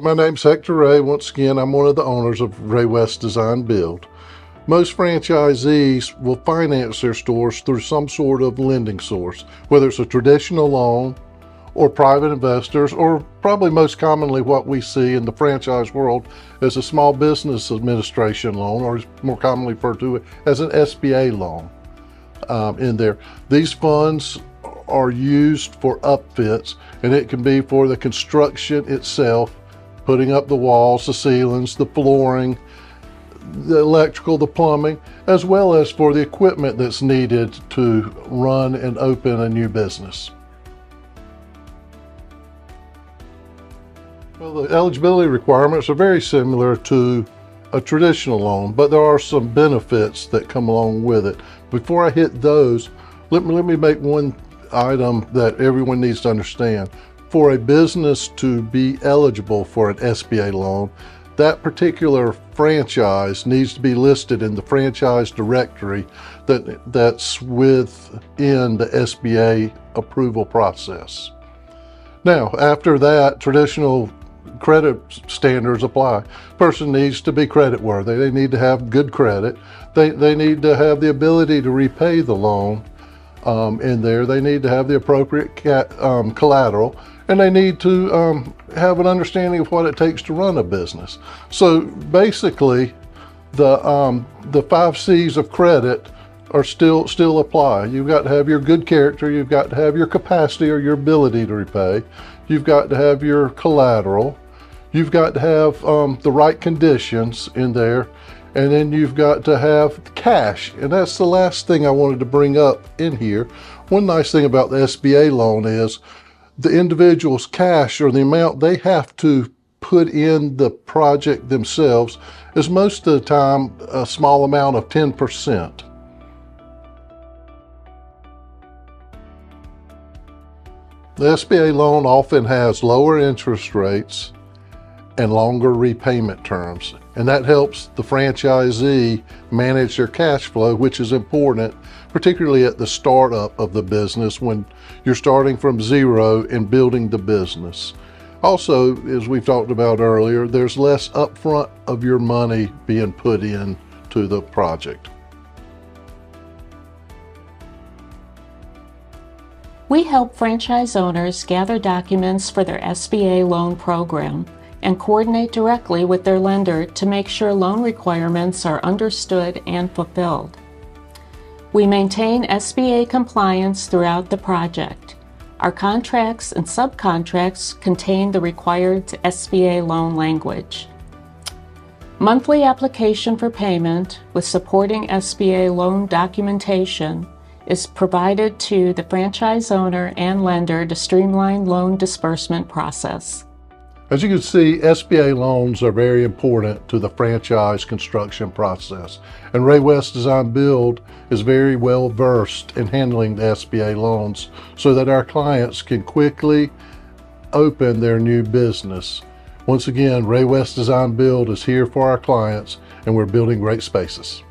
My name's Hector Ray. Once again, I'm one of the owners of RAYWEST Design Build. Most franchisees will finance their stores through some sort of lending source, whether it's a traditional loan or private investors, or probably most commonly what we see in the franchise world as a small business administration loan, or more commonly referred to as an SBA loan in there. These funds are used for upfits, and it can be for the construction itself, putting up the walls, the ceilings, the flooring, the electrical, the plumbing, as well as for the equipment that's needed to run and open a new business. Well, the eligibility requirements are very similar to a traditional loan, but there are some benefits that come along with it. Before I hit those, let me make one item that everyone needs to understand. For a business to be eligible for an SBA loan, that particular franchise needs to be listed in the franchise directory that's within the SBA approval process. Now, after that, traditional credit standards apply. Person needs to be creditworthy. They need to have good credit. They need to have the ability to repay the loan in there. They need to have the appropriate collateral, and they need to have an understanding of what it takes to run a business. So basically, the 5 C's of credit are still apply. You've got to have your good character, you've got to have your capacity or your ability to repay, you've got to have your collateral, you've got to have the right conditions in there, and then you've got to have cash. And that's the last thing I wanted to bring up in here. One nice thing about the SBA loan is the individual's cash, or the amount they have to put in the project themselves, is most of the time a small amount of 10%. The SBA loan often has lower interest rates and longer repayment terms, and that helps the franchisee manage their cash flow, which is important, particularly at the startup of the business when you're starting from zero and building the business. Also, as we've talked about earlier, there's less upfront of your money being put into the project. We help franchise owners gather documents for their SBA loan program and coordinate directly with their lender to make sure loan requirements are understood and fulfilled. We maintain SBA compliance throughout the project. Our contracts and subcontracts contain the required SBA loan language. Monthly application for payment with supporting SBA loan documentation is provided to the franchise owner and lender to streamline loan disbursement process. As you can see, SBA loans are very important to the franchise construction process, and RAYWEST Design Build is very well versed in handling the SBA loans so that our clients can quickly open their new business. Once again, RAYWEST Design Build is here for our clients, and we're building great spaces.